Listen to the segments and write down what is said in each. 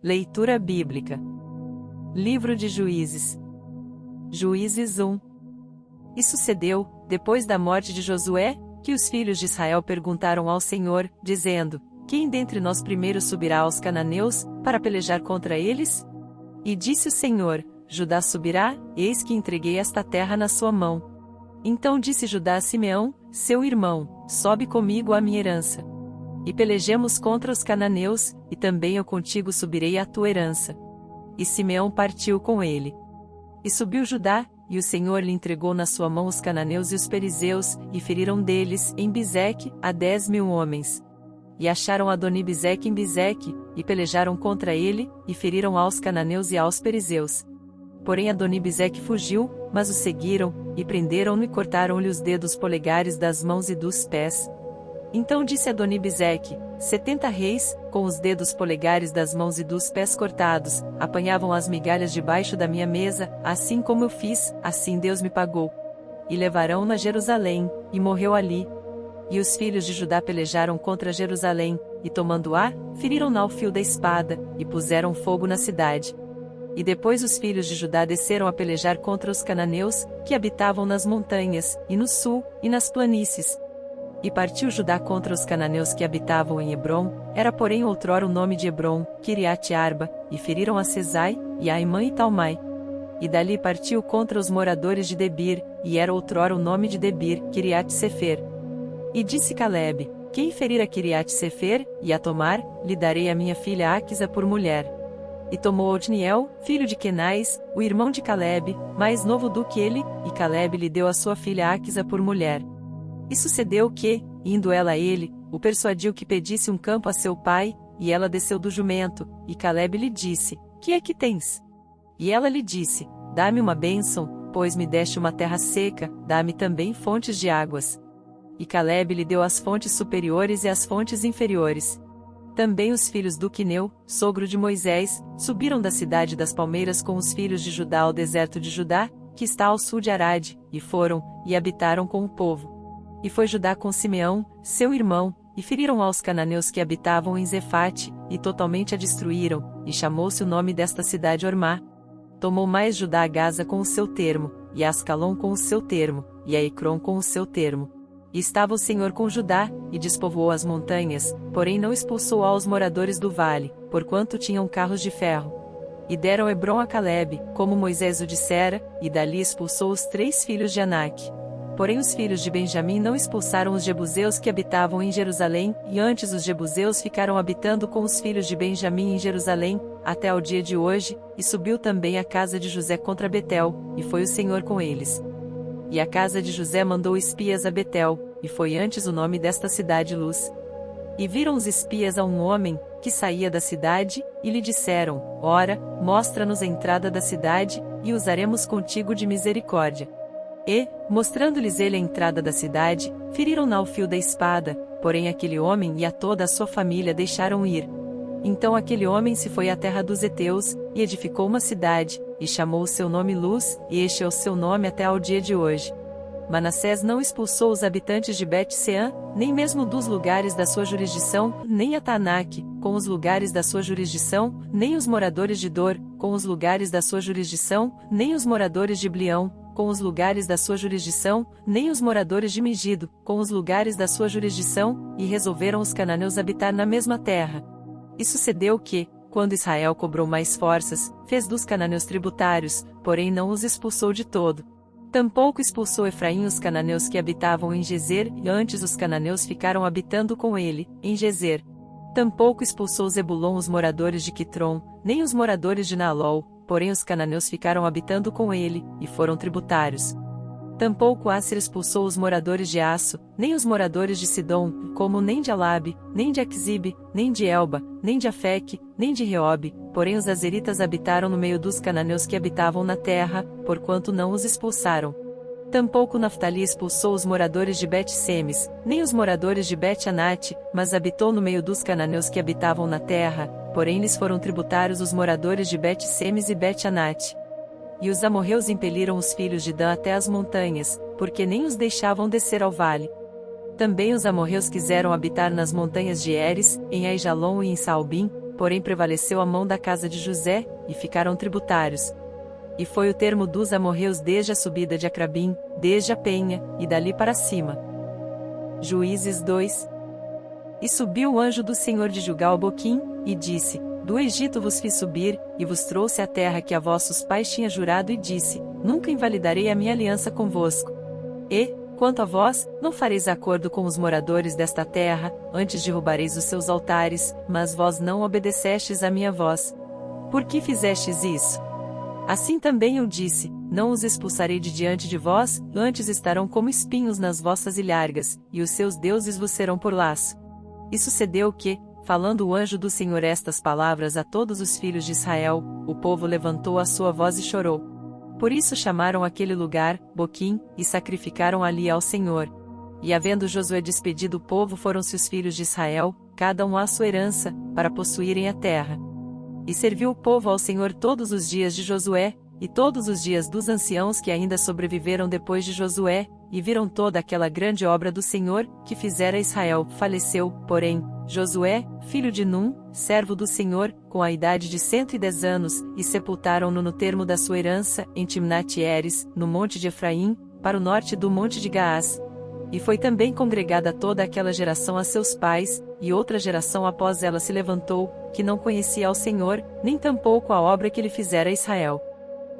Leitura bíblica. Livro de Juízes. Juízes 1. E sucedeu, depois da morte de Josué, que os filhos de Israel perguntaram ao Senhor, dizendo: Quem dentre nós primeiro subirá aos cananeus, para pelejar contra eles? E disse o Senhor: Judá subirá, eis que entreguei esta terra na sua mão. Então disse Judá a Simeão, seu irmão: Sobe comigo à minha herança. E pelejemos contra os cananeus, e também eu contigo subirei à tua herança. E Simeão partiu com ele. E subiu Judá, e o Senhor lhe entregou na sua mão os cananeus e os perizeus, e feriram deles, em Bizeque, a 10.000 homens. E acharam Adoni-Bezeque em Bizeque, e pelejaram contra ele, e feriram aos cananeus e aos perizeus. Porém Adoni-Bezeque fugiu, mas o seguiram, e prenderam-no e cortaram-lhe os dedos polegares das mãos e dos pés. Então disse Adoni-Bezeque: 70 reis, com os dedos polegares das mãos e dos pés cortados, apanhavam as migalhas debaixo da minha mesa, assim como eu fiz, assim Deus me pagou. E levarão-na a Jerusalém, e morreu ali. E os filhos de Judá pelejaram contra Jerusalém, e tomando-a, feriram-na ao fio da espada, e puseram fogo na cidade. E depois os filhos de Judá desceram a pelejar contra os cananeus, que habitavam nas montanhas, e no sul, e nas planícies. E partiu Judá contra os cananeus que habitavam em Hebrom, era porém outrora o nome de Hebrom, Quiriate-Arba, e feriram a Sesai, e a Aimã e Talmai. E dali partiu contra os moradores de Debir, e era outrora o nome de Debir, Quiriate-Sefer. E disse Calebe: Quem ferir a Quiriate-Sefer, e a tomar, lhe darei a minha filha Aquisa por mulher. E tomou Otniel, filho de Quenais, o irmão de Calebe, mais novo do que ele, e Calebe lhe deu a sua filha Aquisa por mulher. E sucedeu que, indo ela a ele, o persuadiu que pedisse um campo a seu pai, e ela desceu do jumento, e Calebe lhe disse: Que é que tens? E ela lhe disse: Dá-me uma bênção, pois me deste uma terra seca, dá-me também fontes de águas. E Calebe lhe deu as fontes superiores e as fontes inferiores. Também os filhos do Quineu, sogro de Moisés, subiram da cidade das palmeiras com os filhos de Judá ao deserto de Judá, que está ao sul de Arade, e foram, e habitaram com o povo. E foi Judá com Simeão, seu irmão, e feriram aos cananeus que habitavam em Zefate, e totalmente a destruíram, e chamou-se o nome desta cidade Ormá. Tomou mais Judá a Gaza com o seu termo, e a Ascalon com o seu termo, e a Ecrom com o seu termo. E estava o Senhor com Judá, e despovoou as montanhas, porém não expulsou aos moradores do vale, porquanto tinham carros de ferro. E deram Hebrom a Calebe, como Moisés o dissera, e dali expulsou os 3 filhos de Anak. Porém os filhos de Benjamim não expulsaram os jebuseus que habitavam em Jerusalém, e antes os jebuseus ficaram habitando com os filhos de Benjamim em Jerusalém, até ao dia de hoje, e subiu também a casa de José contra Betel, e foi o Senhor com eles. E a casa de José mandou espias a Betel, e foi antes o nome desta cidade Luz. E viram os espias a um homem, que saía da cidade, e lhe disseram: Ora, mostra-nos a entrada da cidade, e usaremos contigo de misericórdia. E, mostrando-lhes ele a entrada da cidade, feriram-na ao fio da espada, porém aquele homem e a toda a sua família deixaram ir. Então aquele homem se foi à terra dos heteus, e edificou uma cidade, e chamou o seu nome Luz, e este é o seu nome até ao dia de hoje. Manassés não expulsou os habitantes de Bet-Seã, nem mesmo dos lugares da sua jurisdição, nem a Taanaque, com os lugares da sua jurisdição, nem os moradores de Dor, com os lugares da sua jurisdição, nem os moradores de Blião, com os lugares da sua jurisdição, nem os moradores de Megido, com os lugares da sua jurisdição, e resolveram os cananeus habitar na mesma terra. E sucedeu que, quando Israel cobrou mais forças, fez dos cananeus tributários, porém não os expulsou de todo. Tampouco expulsou Efraim os cananeus que habitavam em Gezer, e antes os cananeus ficaram habitando com ele, em Gezer. Tampouco expulsou Zebulon os moradores de Quitron, nem os moradores de Naalol, porém os cananeus ficaram habitando com ele, e foram tributários. Tampouco Asser expulsou os moradores de Aço, nem os moradores de Sidom, como nem de Alabe, nem de Aquzibe, nem de Elba, nem de Afeque, nem de Reobe, porém os azeritas habitaram no meio dos cananeus que habitavam na terra, porquanto não os expulsaram. Tampouco Naftali expulsou os moradores de Bet-Semes, nem os moradores de Bet-Anate, mas habitou no meio dos cananeus que habitavam na terra, porém lhes foram tributários os moradores de Bet-Semes e Bet-Anate. E os amorreus impeliram os filhos de Dan até as montanhas, porque nem os deixavam descer ao vale. Também os amorreus quiseram habitar nas montanhas de Eres, em Aijalon e em Saalbim, porém prevaleceu a mão da casa de José, e ficaram tributários. E foi o termo dos amorreus desde a subida de Acrabim, desde a penha, e dali para cima. Juízes 2. E subiu o anjo do Senhor de Gilgal a Boquim, e disse: Do Egito vos fiz subir, e vos trouxe a terra que a vossos pais tinha jurado, e disse: Nunca invalidarei a minha aliança convosco. E, quanto a vós, não fareis acordo com os moradores desta terra, antes derrubareis os seus altares, mas vós não obedecestes à minha voz. Por que fizestes isso? Assim também eu disse: Não os expulsarei de diante de vós, antes estarão como espinhos nas vossas ilhargas, e os seus deuses vos serão por laço. E sucedeu que, falando o anjo do Senhor estas palavras a todos os filhos de Israel, o povo levantou a sua voz e chorou. Por isso chamaram aquele lugar Boquim, e sacrificaram ali ao Senhor. E havendo Josué despedido o povo, foram-se os filhos de Israel, cada um à sua herança, para possuírem a terra. E serviu o povo ao Senhor todos os dias de Josué, e todos os dias dos anciãos que ainda sobreviveram depois de Josué, e viram toda aquela grande obra do Senhor, que fizera Israel. Faleceu, porém, Josué, filho de Num, servo do Senhor, com a idade de 110 anos, e sepultaram-no no termo da sua herança, em Timnat-Heres, no monte de Efraim, para o norte do monte de Gaás. E foi também congregada toda aquela geração a seus pais, e outra geração após ela se levantou, que não conhecia ao Senhor, nem tampouco a obra que ele fizera a Israel.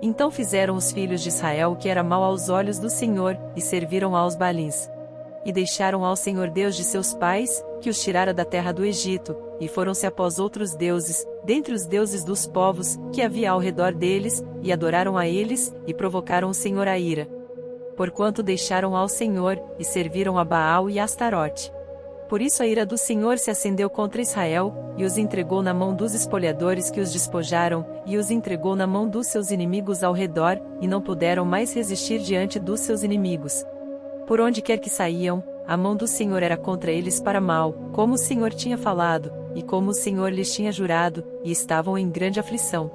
Então fizeram os filhos de Israel o que era mal aos olhos do Senhor, e serviram aos Baalins. E deixaram ao Senhor Deus de seus pais, que os tirara da terra do Egito, e foram-se após outros deuses, dentre os deuses dos povos, que havia ao redor deles, e adoraram a eles, e provocaram o Senhor a ira. Porquanto deixaram ao Senhor, e serviram a Baal e a Astarote. Por isso a ira do Senhor se acendeu contra Israel, e os entregou na mão dos espolhadores que os despojaram, e os entregou na mão dos seus inimigos ao redor, e não puderam mais resistir diante dos seus inimigos. Por onde quer que saíam, a mão do Senhor era contra eles para mal, como o Senhor tinha falado, e como o Senhor lhes tinha jurado, e estavam em grande aflição.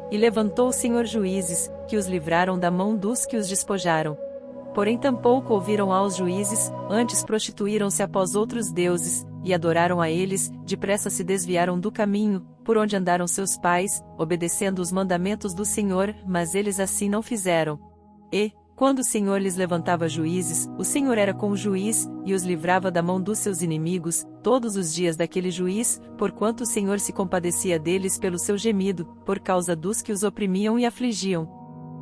E levantou o Senhor juízes, que os livraram da mão dos que os despojaram. Porém tampouco ouviram aos juízes, antes prostituíram-se após outros deuses, e adoraram a eles, depressa se desviaram do caminho, por onde andaram seus pais, obedecendo os mandamentos do Senhor, mas eles assim não fizeram. E, quando o Senhor lhes levantava juízes, o Senhor era com o juiz, e os livrava da mão dos seus inimigos, todos os dias daquele juiz, porquanto o Senhor se compadecia deles pelo seu gemido, por causa dos que os oprimiam e afligiam.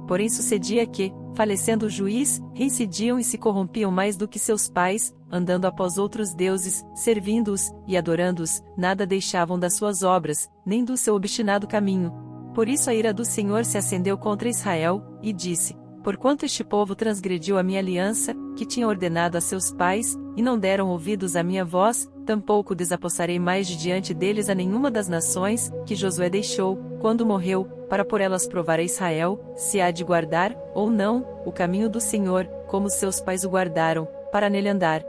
Porém sucedia que, falecendo o juiz, reincidiam e se corrompiam mais do que seus pais, andando após outros deuses, servindo-os, e adorando-os, nada deixavam das suas obras, nem do seu obstinado caminho. Por isso a ira do Senhor se acendeu contra Israel, e disse: Porquanto este povo transgrediu a minha aliança, que tinha ordenado a seus pais, e não deram ouvidos à minha voz, tampouco desapossarei mais de diante deles a nenhuma das nações, que Josué deixou, quando morreu, para por elas provar a Israel, se há de guardar, ou não, o caminho do Senhor, como seus pais o guardaram, para nele andar.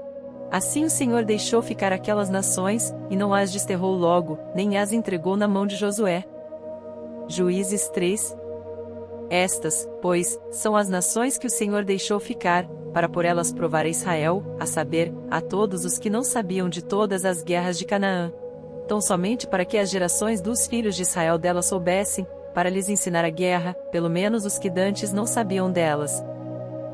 Assim o Senhor deixou ficar aquelas nações, e não as desterrou logo, nem as entregou na mão de Josué. Juízes 3. Estas, pois, são as nações que o Senhor deixou ficar, para por elas provar a Israel, a saber, a todos os que não sabiam de todas as guerras de Canaã. Tão somente para que as gerações dos filhos de Israel delas soubessem, para lhes ensinar a guerra, pelo menos os que dantes não sabiam delas.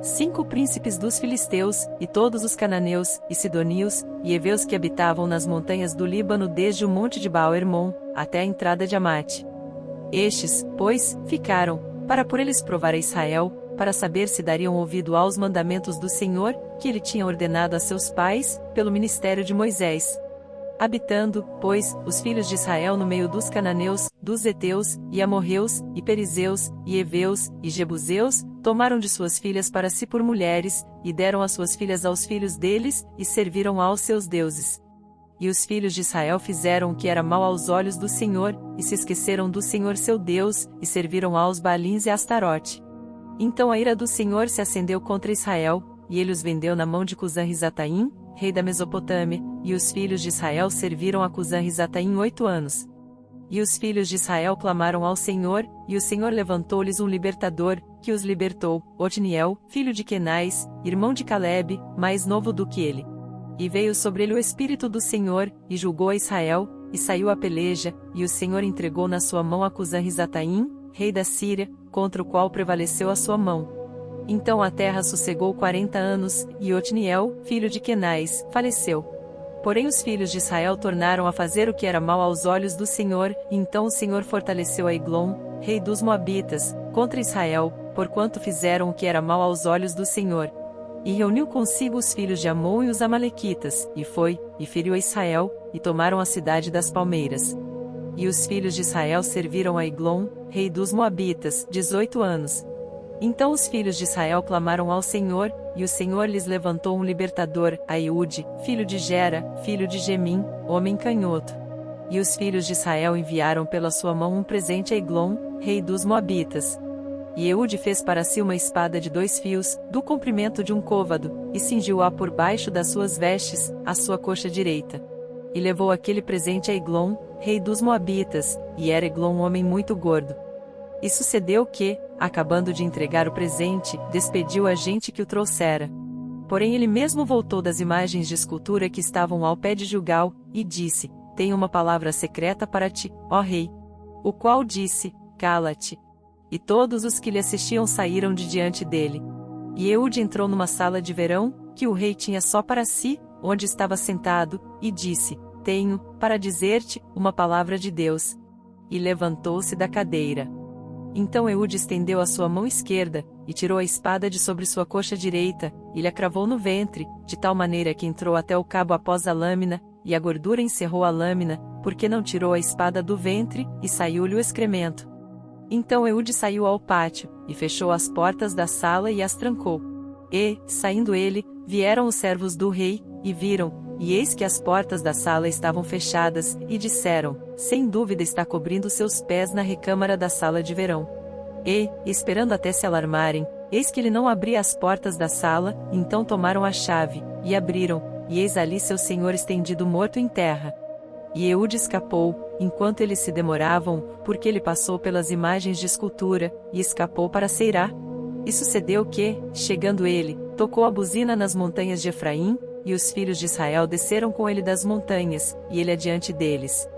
5 príncipes dos filisteus, e todos os cananeus, e sidonios, e heveus que habitavam nas montanhas do Líbano desde o monte de Baal-Hermon, até a entrada de Amate. Estes, pois, ficaram, para por eles provar a Israel, para saber se dariam ouvido aos mandamentos do Senhor, que ele tinha ordenado a seus pais, pelo ministério de Moisés. Habitando, pois, os filhos de Israel no meio dos cananeus, dos heteus, e amorreus, e perizeus, e heveus, e jebuseus, tomaram de suas filhas para si por mulheres, e deram as suas filhas aos filhos deles, e serviram aos seus deuses. E os filhos de Israel fizeram o que era mal aos olhos do Senhor, e se esqueceram do Senhor seu Deus, e serviram aos Baalins e a Astarote. Então a ira do Senhor se acendeu contra Israel, e ele os vendeu na mão de Cusã-Risataim, rei da Mesopotâmia, e os filhos de Israel serviram a Cusã-Risataim 8 anos. E os filhos de Israel clamaram ao Senhor, e o Senhor levantou-lhes um libertador, que os libertou, Otniel, filho de Quenais, irmão de Calebe, mais novo do que ele. E veio sobre ele o Espírito do Senhor, e julgou a Israel, e saiu a peleja, e o Senhor entregou na sua mão a Cusã-Risataim, rei da Síria, contra o qual prevaleceu a sua mão. Então a terra sossegou 40 anos, e Otniel, filho de Quenais, faleceu. Porém os filhos de Israel tornaram a fazer o que era mal aos olhos do Senhor, e então o Senhor fortaleceu a Eglon, rei dos Moabitas, contra Israel, porquanto fizeram o que era mal aos olhos do Senhor. E reuniu consigo os filhos de Amon e os Amalequitas, e foi, e feriu a Israel, e tomaram a cidade das palmeiras. E os filhos de Israel serviram a Eglon, rei dos Moabitas, 18 anos. Então os filhos de Israel clamaram ao Senhor, e o Senhor lhes levantou um libertador, a Eude, filho de Gera, filho de Gemim, homem canhoto. E os filhos de Israel enviaram pela sua mão um presente a Eglon, rei dos Moabitas. E Eude fez para si uma espada de 2 fios, do comprimento de um côvado, e cingiu-a por baixo das suas vestes, à sua coxa direita. E levou aquele presente a Eglon, rei dos Moabitas, e era Eglon um homem muito gordo. E sucedeu que, acabando de entregar o presente, despediu a gente que o trouxera. Porém ele mesmo voltou das imagens de escultura que estavam ao pé de Gilgal, e disse: Tenho uma palavra secreta para ti, ó rei. O qual disse: Cala-te. E todos os que lhe assistiam saíram de diante dele. E Eude entrou numa sala de verão, que o rei tinha só para si, onde estava sentado, e disse: Tenho, para dizer-te, uma palavra de Deus. E levantou-se da cadeira. Então Eude estendeu a sua mão esquerda, e tirou a espada de sobre sua coxa direita, e lhe a cravou no ventre, de tal maneira que entrou até o cabo após a lâmina, e a gordura encerrou a lâmina, porque não tirou a espada do ventre, e saiu-lhe o excremento. Então Eude saiu ao pátio, e fechou as portas da sala e as trancou. E, saindo ele, vieram os servos do rei, e viram, e eis que as portas da sala estavam fechadas, e disseram: Sem dúvida está cobrindo seus pés na recâmara da sala de verão. E, esperando até se alarmarem, eis que ele não abria as portas da sala, então tomaram a chave, e abriram, e eis ali seu senhor estendido morto em terra. E Eude escapou, enquanto eles se demoravam, porque ele passou pelas imagens de escultura, e escapou para Seirá. E sucedeu que, chegando ele, tocou a buzina nas montanhas de Efraim, e os filhos de Israel desceram com ele das montanhas, e ele adiante deles.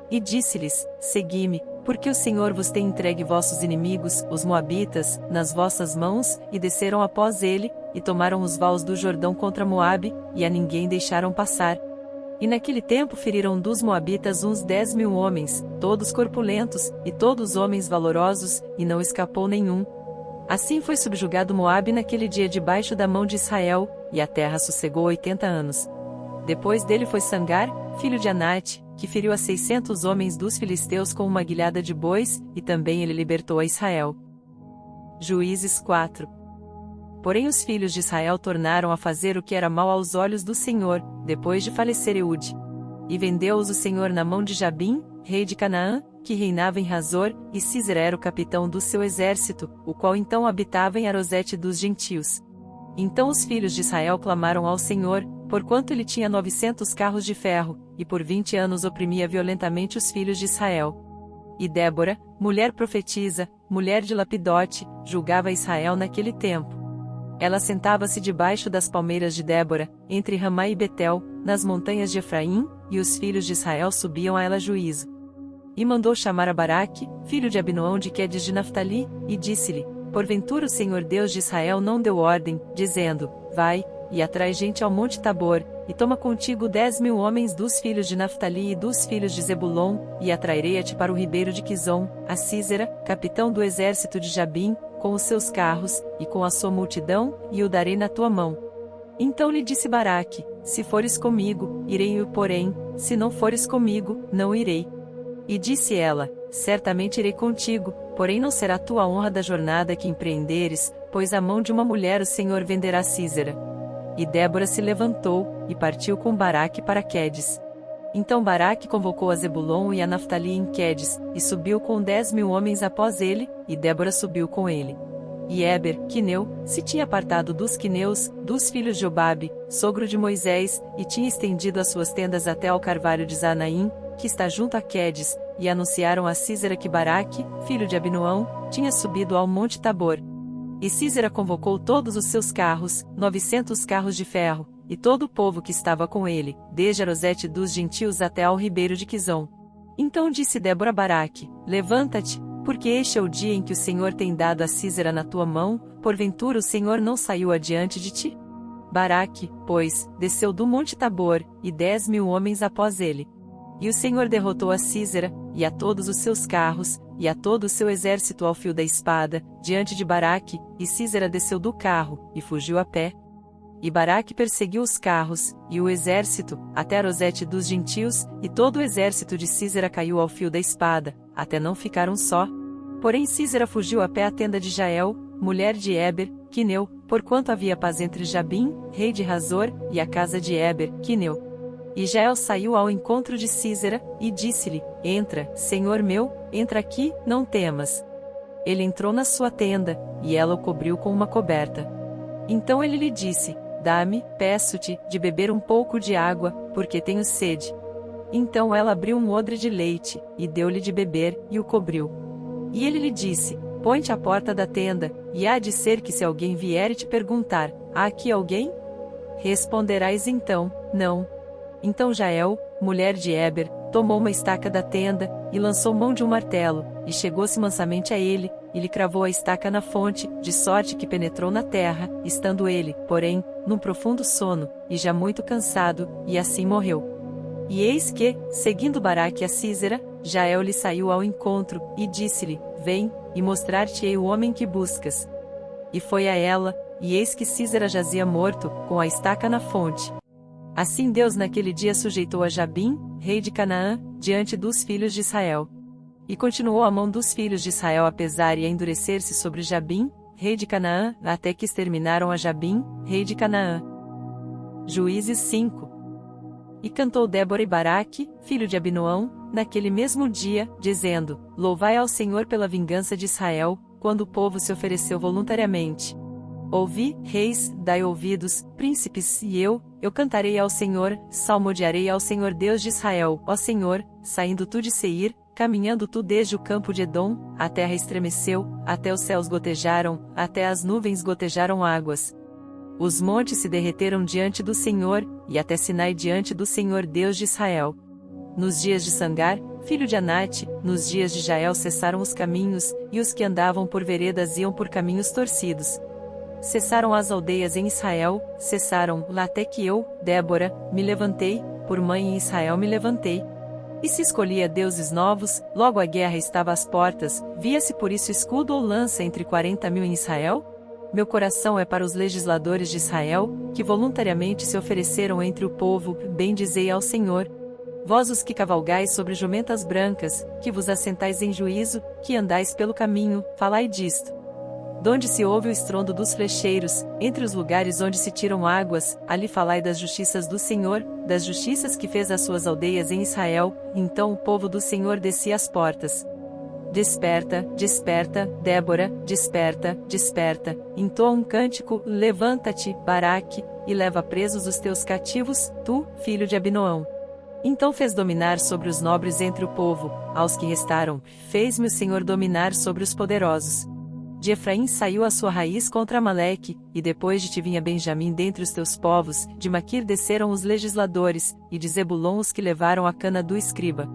E disse-lhes: Segui-me, porque o Senhor vos tem entregue vossos inimigos, os Moabitas, nas vossas mãos, e desceram após ele, e tomaram os vales do Jordão contra Moabe, e a ninguém deixaram passar. E naquele tempo feriram dos Moabitas uns 10.000 homens, todos corpulentos, e todos homens valorosos, e não escapou nenhum. Assim foi subjugado Moabe naquele dia debaixo da mão de Israel, e a terra sossegou 80 anos. Depois dele foi Sangar, filho de Anate, que feriu a 600 homens dos filisteus com uma guilhada de bois, e também ele libertou a Israel. Juízes 4. Porém os filhos de Israel tornaram a fazer o que era mal aos olhos do Senhor, depois de falecer Eude. E vendeu-os o Senhor na mão de Jabim, rei de Canaã, que reinava em Razor, e Sísera era o capitão do seu exército, o qual então habitava em Arosete dos gentios. Então os filhos de Israel clamaram ao Senhor, porquanto ele tinha 900 carros de ferro, e por 20 anos oprimia violentamente os filhos de Israel. E Débora, mulher profetisa, mulher de Lapidote, julgava Israel naquele tempo. Ela sentava-se debaixo das palmeiras de Débora, entre Ramá e Betel, nas montanhas de Efraim, e os filhos de Israel subiam a ela juízo. E mandou chamar a Baraque, filho de Abinoão de Quedes de Naftali, e disse-lhe: Porventura o Senhor Deus de Israel não deu ordem, dizendo: Vai, e atrai gente ao monte Tabor, e toma contigo 10.000 homens dos filhos de Naftali e dos filhos de Zebulon, e atrairei-a-te para o ribeiro de Quizon, a Sísera, capitão do exército de Jabim, com os seus carros, e com a sua multidão, e o darei na tua mão. Então lhe disse Baraque: Se fores comigo, irei, porém, se não fores comigo, não irei. E disse ela: Certamente irei contigo, porém não será tua honra da jornada que empreenderes, pois à mão de uma mulher o Senhor venderá Sísera. E Débora se levantou, e partiu com Baraque para Quedes. Então Baraque convocou a Zebulon e a Naftali em Quedes, e subiu com 10.000 homens após ele, e Débora subiu com ele. E Éber, quineu, se tinha apartado dos quineus, dos filhos de Jobabe, sogro de Moisés, e tinha estendido as suas tendas até ao carvalho de Zanaim, que está junto a Quedes, e anunciaram a Sísera que Baraque, filho de Abinoão, tinha subido ao monte Tabor. E Sísera convocou todos os seus carros, 900 carros de ferro, e todo o povo que estava com ele, desde Arosete dos gentios até ao ribeiro de Quizom. Então disse Débora a Baraque: Levanta-te, porque este é o dia em que o Senhor tem dado a Sísera na tua mão, porventura o Senhor não saiu adiante de ti? Baraque, pois, desceu do monte Tabor, e 10.000 homens após ele. E o Senhor derrotou a Sísera, e a todos os seus carros, e a todo o seu exército ao fio da espada, diante de Baraque, e Sísera desceu do carro, e fugiu a pé. E Baraque perseguiu os carros, e o exército, até Arosete dos gentios, e todo o exército de Sísera caiu ao fio da espada, até não ficar um só. Porém Sísera fugiu a pé à tenda de Jael, mulher de Éber, Quineu, porquanto havia paz entre Jabim, rei de Razor, e a casa de Éber, Quineu. E Jael saiu ao encontro de Sísera, e disse-lhe: Entra, senhor meu, entra aqui, não temas. Ele entrou na sua tenda, e ela o cobriu com uma coberta. Então ele lhe disse: Dá-me, peço-te, de beber um pouco de água, porque tenho sede. Então ela abriu um odre de leite, e deu-lhe de beber, e o cobriu. E ele lhe disse: Põe-te à porta da tenda, e há de ser que se alguém vier e te perguntar: Há aqui alguém? Responderás então: Não. Então Jael, mulher de Éber, tomou uma estaca da tenda, e lançou mão de um martelo, e chegou-se mansamente a ele, e lhe cravou a estaca na fonte, de sorte que penetrou na terra, estando ele, porém, num profundo sono, e já muito cansado, e assim morreu. E eis que, seguindo Baraque a Sísera, Jael lhe saiu ao encontro, e disse-lhe: Vem, e mostrar-te-ei o homem que buscas. E foi a ela, e eis que Sísera jazia morto, com a estaca na fonte. Assim Deus naquele dia sujeitou a Jabim, rei de Canaã, diante dos filhos de Israel. E continuou a mão dos filhos de Israel a pesar e a endurecer-se sobre Jabim, rei de Canaã, até que exterminaram a Jabim, rei de Canaã. Juízes 5. E cantou Débora e Baraque, filho de Abinoão, naquele mesmo dia, dizendo: Louvai ao Senhor pela vingança de Israel, quando o povo se ofereceu voluntariamente. Ouvi, reis, dai ouvidos, príncipes, e eu cantarei ao Senhor, salmodiarei ao Senhor Deus de Israel. Ó Senhor, saindo tu de Seir, caminhando tu desde o campo de Edom, a terra estremeceu, até os céus gotejaram, até as nuvens gotejaram águas. Os montes se derreteram diante do Senhor, e até Sinai diante do Senhor Deus de Israel. Nos dias de Sangar, filho de Anate, nos dias de Jael cessaram os caminhos, e os que andavam por veredas iam por caminhos torcidos. Cessaram as aldeias em Israel, cessaram, lá até que eu, Débora, me levantei, por mãe em Israel me levantei. E se escolhia deuses novos, logo a guerra estava às portas, via-se por isso escudo ou lança entre 40.000 em Israel? Meu coração é para os legisladores de Israel, que voluntariamente se ofereceram entre o povo, bendizei ao Senhor. Vós os que cavalgais sobre jumentas brancas, que vos assentais em juízo, que andais pelo caminho, falai disto. Donde se ouve o estrondo dos flecheiros, entre os lugares onde se tiram águas, ali falai das justiças do Senhor, das justiças que fez às suas aldeias em Israel. Então o povo do Senhor descia às portas. Desperta, desperta, Débora, desperta, desperta, entoa um cântico, levanta-te, Baraque, e leva presos os teus cativos, tu, filho de Abinoão. Então fez dominar sobre os nobres entre o povo, aos que restaram, fez-me o Senhor dominar sobre os poderosos. De Efraim saiu a sua raiz contra Amaleque, e depois de ti vinha Benjamim dentre os teus povos, de Maquir desceram os legisladores, e de Zebulon os que levaram a cana do escriba.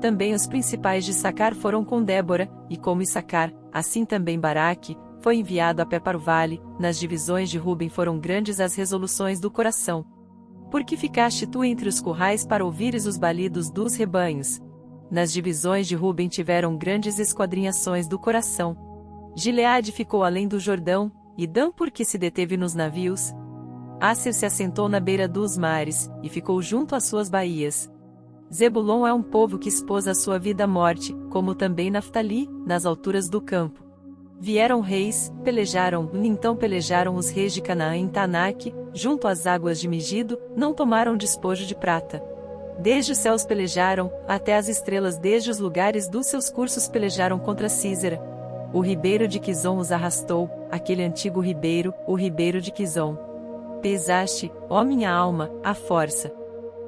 Também os principais de Issacar foram com Débora, e como Issacar, assim também Baraque, foi enviado a pé para o vale. Nas divisões de Ruben foram grandes as resoluções do coração. Porque ficaste tu entre os currais para ouvires os balidos dos rebanhos? Nas divisões de Ruben tiveram grandes esquadrinhações do coração. Gileade ficou além do Jordão, e Dan porque se deteve nos navios. Asser se assentou na beira dos mares, e ficou junto às suas baías. Zebulon é um povo que expôs a sua vida à morte, como também Naftali, nas alturas do campo. Vieram reis, pelejaram, então pelejaram os reis de Canaã em Tanaque, junto às águas de Megido, não tomaram despojo de prata. Desde os céus pelejaram, até as estrelas desde os lugares dos seus cursos pelejaram contra Sísera. O ribeiro de Quizom os arrastou, aquele antigo ribeiro, o ribeiro de Quizom. Pesaste, ó minha alma, a força.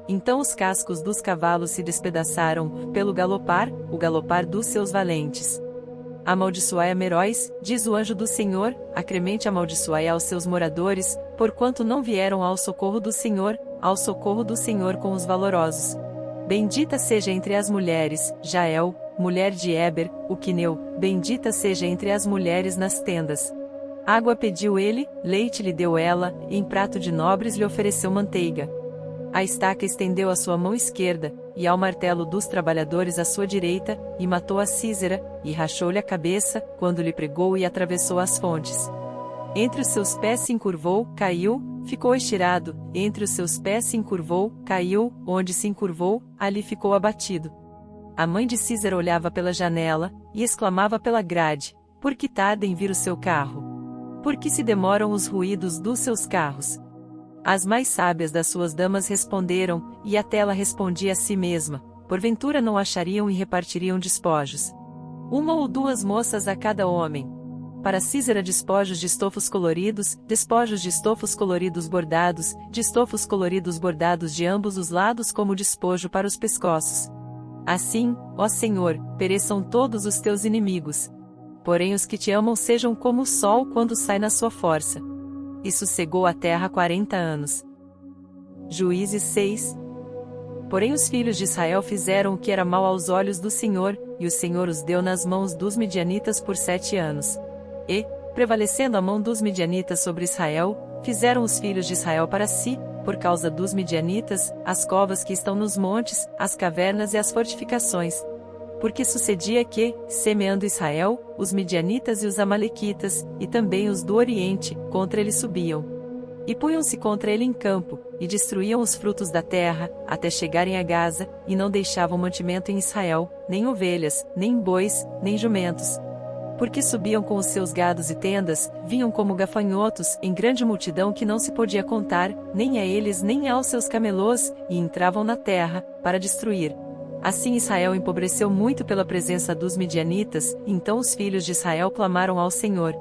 Então os cascos dos cavalos se despedaçaram, pelo galopar, o galopar dos seus valentes. Amaldiçoai a Meróis, diz o anjo do Senhor, acremente amaldiçoai aos seus moradores, porquanto não vieram ao socorro do Senhor com os valorosos. Bendita seja entre as mulheres, Jael, mulher de Eber, o quineu, bendita seja entre as mulheres nas tendas. Água pediu ele, leite lhe deu ela, e em prato de nobres lhe ofereceu manteiga. A estaca estendeu a sua mão esquerda, e ao martelo dos trabalhadores a sua direita, e matou a Sísera, e rachou-lhe a cabeça, quando lhe pregou e atravessou as fontes. Entre os seus pés se encurvou, caiu, ficou estirado, entre os seus pés se encurvou, caiu, onde se encurvou, ali ficou abatido. A mãe de Sísera olhava pela janela, e exclamava pela grade: por que tarda em vir o seu carro? Por que se demoram os ruídos dos seus carros? As mais sábias das suas damas responderam, e até ela respondia a si mesma: porventura não achariam e repartiriam despojos. Uma ou duas moças a cada homem. Para Sísera despojos de estofos coloridos bordados, de estofos coloridos bordados de ambos os lados como despojo para os pescoços. Assim, ó Senhor, pereçam todos os teus inimigos. Porém os que te amam sejam como o sol quando sai na sua força. E sossegou a terra 40 anos. Juízes 6. Porém os filhos de Israel fizeram o que era mal aos olhos do Senhor, e o Senhor os deu nas mãos dos midianitas por 7 anos. E, prevalecendo a mão dos midianitas sobre Israel, fizeram os filhos de Israel para si, por causa dos midianitas, as covas que estão nos montes, as cavernas e as fortificações. Porque sucedia que, semeando Israel, os midianitas e os amalequitas, e também os do Oriente, contra ele subiam. E punham-se contra ele em campo, e destruíam os frutos da terra, até chegarem a Gaza, e não deixavam mantimento em Israel, nem ovelhas, nem bois, nem jumentos. Porque subiam com os seus gados e tendas, vinham como gafanhotos, em grande multidão que não se podia contar, nem a eles nem aos seus camelôs, e entravam na terra, para destruir. Assim Israel empobreceu muito pela presença dos midianitas, então os filhos de Israel clamaram ao Senhor.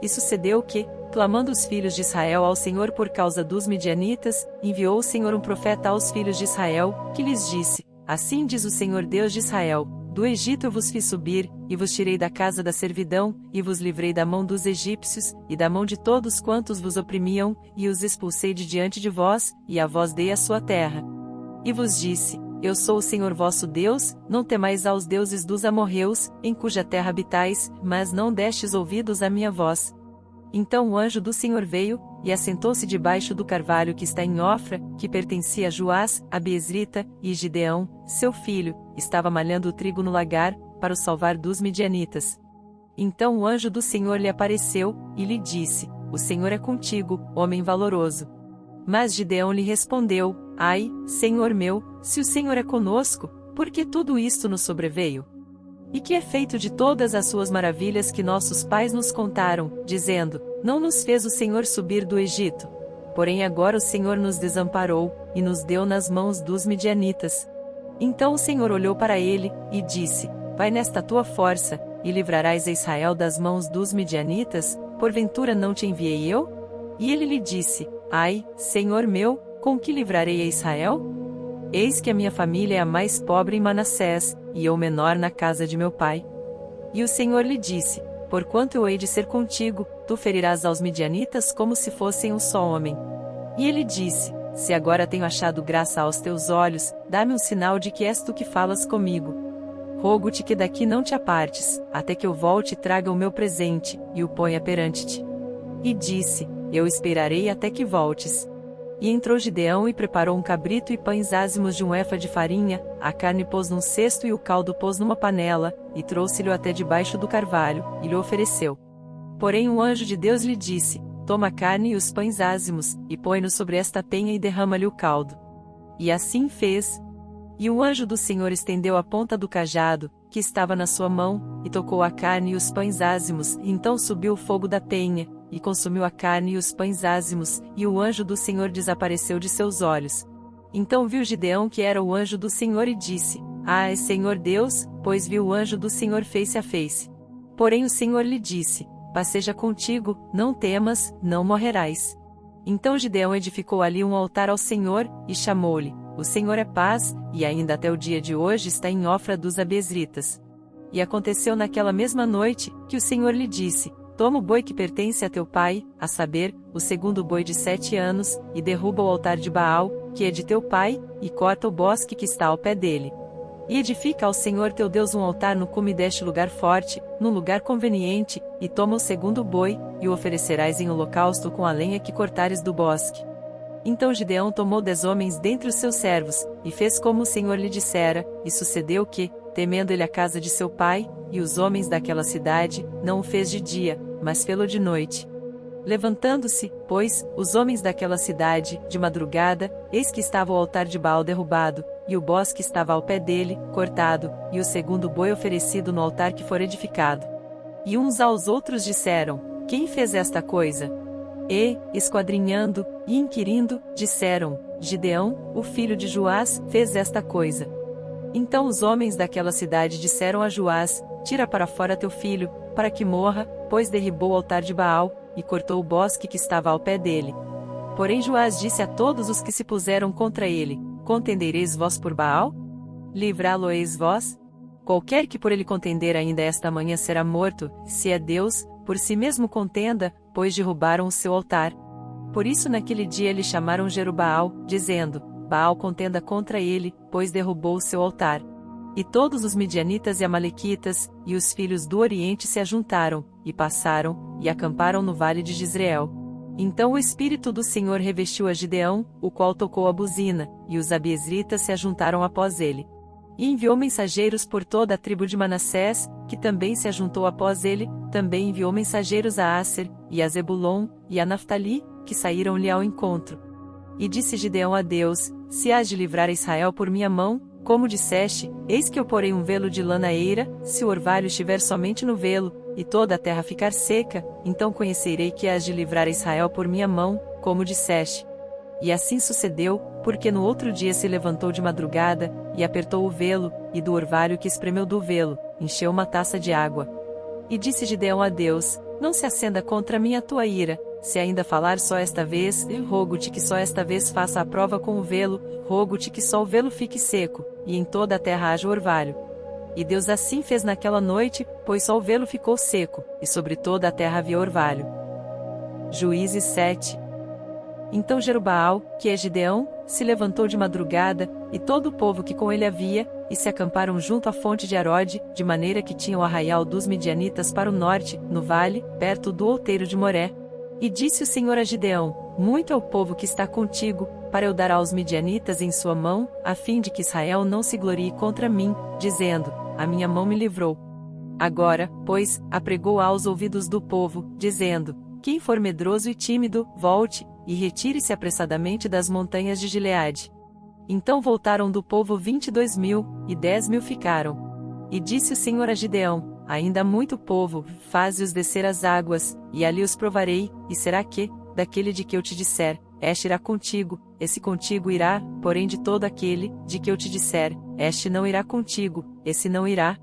E sucedeu que, clamando os filhos de Israel ao Senhor por causa dos midianitas, enviou o Senhor um profeta aos filhos de Israel, que lhes disse: assim diz o Senhor Deus de Israel: do Egito eu vos fiz subir, e vos tirei da casa da servidão, e vos livrei da mão dos egípcios, e da mão de todos quantos vos oprimiam, e os expulsei de diante de vós, e a vós dei a sua terra. E vos disse: eu sou o Senhor vosso Deus, não temais aos deuses dos amorreus, em cuja terra habitais, mas não destes ouvidos à minha voz. Então o anjo do Senhor veio, e assentou-se debaixo do carvalho que está em Ofra, que pertencia a Joás, a Biezrita, e Gideão, seu filho, estava malhando o trigo no lagar, para o salvar dos midianitas. Então o anjo do Senhor lhe apareceu, e lhe disse: o Senhor é contigo, homem valoroso. Mas Gideão lhe respondeu: ai, Senhor meu, se o Senhor é conosco, por que tudo isto nos sobreveio? E que é feito de todas as suas maravilhas que nossos pais nos contaram, dizendo: não nos fez o Senhor subir do Egito? Porém agora o Senhor nos desamparou, e nos deu nas mãos dos midianitas. Então o Senhor olhou para ele, e disse: vai nesta tua força, e livrarás a Israel das mãos dos midianitas, porventura não te enviei eu? E ele lhe disse: ai, Senhor meu, com que livrarei a Israel? Eis que a minha família é a mais pobre em Manassés, e eu menor na casa de meu pai. E o Senhor lhe disse: porquanto eu hei de ser contigo, tu ferirás aos midianitas como se fossem um só homem. E ele disse: se agora tenho achado graça aos teus olhos, dá-me um sinal de que és tu que falas comigo. Rogo-te que daqui não te apartes, até que eu volte e traga o meu presente, e o ponha perante-te. E disse: eu esperarei até que voltes. E entrou Gideão e preparou um cabrito e pães ázimos de um efa de farinha, a carne pôs num cesto e o caldo pôs numa panela, e trouxe-lhe até debaixo do carvalho, e lhe ofereceu. Porém um anjo de Deus lhe disse: toma a carne e os pães ázimos, e põe-nos sobre esta penha e derrama-lhe o caldo. E assim fez. E o anjo do Senhor estendeu a ponta do cajado, que estava na sua mão, e tocou a carne e os pães ázimos, e então subiu o fogo da penha, e consumiu a carne e os pães ázimos, e o anjo do Senhor desapareceu de seus olhos. Então viu Gideão que era o anjo do Senhor e disse: ah, é Senhor Deus, pois viu o anjo do Senhor face a face. Porém o Senhor lhe disse: passeja contigo, não temas, não morrerás. Então Gideão edificou ali um altar ao Senhor, e chamou-lhe: o Senhor é paz, e ainda até o dia de hoje está em Ofra dos Abiezritas. E aconteceu naquela mesma noite, que o Senhor lhe disse: Toma o boi que pertence a teu pai, a saber, o segundo boi de 7 anos, e derruba o altar de Baal, que é de teu pai, e corta o bosque que está ao pé dele. E edifica ao Senhor teu Deus um altar no cume deste lugar forte, num lugar conveniente, e toma o segundo boi, e o oferecerás em holocausto com a lenha que cortares do bosque. Então Gideão tomou 10 homens dentre os seus servos, e fez como o Senhor lhe dissera, e sucedeu que, temendo ele a casa de seu pai, e os homens daquela cidade, não o fez de dia, mas fê-lo de noite. Levantando-se, pois, os homens daquela cidade, de madrugada, eis que estava o altar de Baal derrubado, e o bosque estava ao pé dele, cortado, e o segundo boi oferecido no altar que for edificado. E uns aos outros disseram: Quem fez esta coisa? E, esquadrinhando, e inquirindo, disseram: Gideão, o filho de Joás, fez esta coisa. Então os homens daquela cidade disseram a Joás: Tira para fora teu filho, para que morra, pois derribou o altar de Baal, e cortou o bosque que estava ao pé dele. Porém Joás disse a todos os que se puseram contra ele: Contendereis vós por Baal? Livrá-lo-eis vós? Qualquer que por ele contender ainda esta manhã será morto, se é Deus, por si mesmo contenda, pois derrubaram o seu altar. Por isso naquele dia lhe chamaram Jerubbaal, dizendo: Baal contenda contra ele, pois derrubou o seu altar. E todos os midianitas e amalequitas, e os filhos do Oriente se ajuntaram, e passaram, e acamparam no vale de Jezreel. Então o Espírito do Senhor revestiu a Gideão, o qual tocou a buzina, e os abiezritas se ajuntaram após ele. E enviou mensageiros por toda a tribo de Manassés, que também se ajuntou após ele, também enviou mensageiros a Asser, e a Zebulon, e a Naftali, que saíram-lhe ao encontro. E disse Gideão a Deus: Se hás de livrar Israel por minha mão, como disseste, eis que eu porei um velo de lã na eira, se o orvalho estiver somente no velo, e toda a terra ficar seca, então conhecerei que hás de livrar Israel por minha mão, como disseste. E assim sucedeu, porque no outro dia se levantou de madrugada, e apertou o velo, e do orvalho que espremeu do velo, encheu uma taça de água. E disse Gideão a Deus: Não se acenda contra mim a tua ira, se ainda falar só esta vez, rogo-te que só esta vez faça a prova com o velo, rogo-te que só o velo fique seco, e em toda a terra haja orvalho. E Deus assim fez naquela noite, pois só o velo ficou seco, e sobre toda a terra havia orvalho. Juízes 7. Então Jerubbaal, que é Gideão, se levantou de madrugada, e todo o povo que com ele havia, e se acamparam junto à fonte de Arode, de maneira que tinham o arraial dos Midianitas para o norte, no vale, perto do outeiro de Moré. E disse o Senhor a Gideão: Muito é o povo que está contigo, para eu dar aos midianitas em sua mão, a fim de que Israel não se glorie contra mim, dizendo: A minha mão me livrou. Agora, pois, apregou aos ouvidos do povo, dizendo: Quem for medroso e tímido, volte, e retire-se apressadamente das montanhas de Gileade. Então voltaram do povo 22.000, e 10.000 ficaram. E disse o Senhor a Gideão: Ainda há muito povo, faze-os descer as águas, e ali os provarei, e será que, daquele de que eu te disser, este irá contigo, esse contigo irá, porém de todo aquele, de que eu te disser, este não irá contigo, esse não irá.